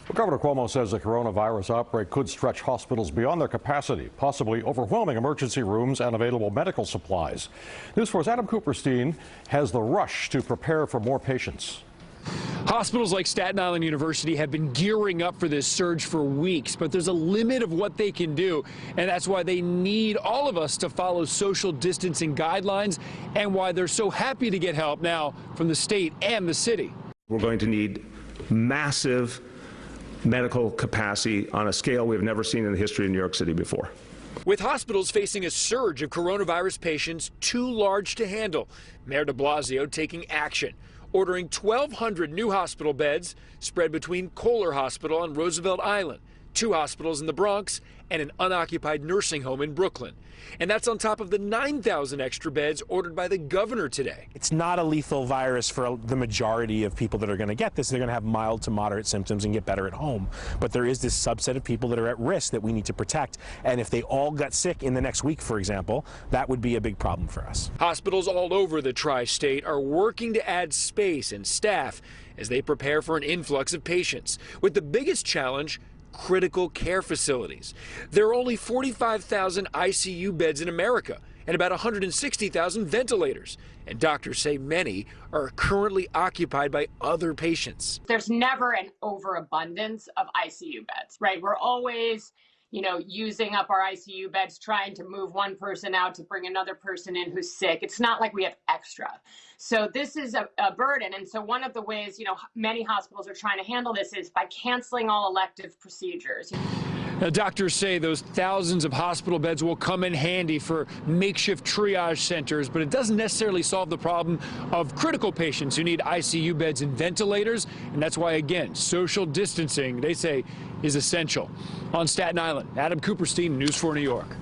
Well, Governor Cuomo says the coronavirus outbreak could stretch hospitals beyond their capacity, possibly overwhelming emergency rooms and available medical supplies. News 4's Adam Kuperstein has the rush to prepare for more patients. Hospitals like Staten Island University have been gearing up for this surge for weeks, but there's a limit of what they can do, and that's why they need all of us to follow social distancing guidelines and why they're so happy to get help now from the state and the city. We're going to need massive medical capacity on a scale we've never seen in the history of New York City before. With hospitals facing a surge of coronavirus patients too large to handle, Mayor de Blasio taking action, ordering 1,200 new hospital beds spread between Kohler Hospital on Roosevelt Island, 2 hospitals in the Bronx, and an unoccupied nursing home in Brooklyn. And that's on top of the 9,000 extra beds ordered by the governor today. It's not a lethal virus for the majority of people that are going to get this. They're going to have mild to moderate symptoms and get better at home. But there is this subset of people that are at risk that we need to protect. And if they all got sick in the next week, for example, that would be a big problem for us. Hospitals all over the tri-state are working to add space and staff as they prepare for an influx of patients, with the biggest challenge critical care facilities. There are only 45,000 ICU beds in America and about 160,000 ventilators. And doctors say many are currently occupied by other patients. There's never an overabundance of ICU beds, right? We're always, using up our ICU beds, trying to move one person out to bring another person in who's sick. It's not like we have extra. So this is a burden. And so one of the ways, many hospitals are trying to handle this is by canceling all elective procedures. Now, doctors say those thousands of hospital beds will come in handy for makeshift triage centers, but it doesn't necessarily solve the problem of critical patients who need ICU beds and ventilators. And that's why, again, social distancing, they say, is essential. On Staten Island, Adam Kuperstein, News 4 New York.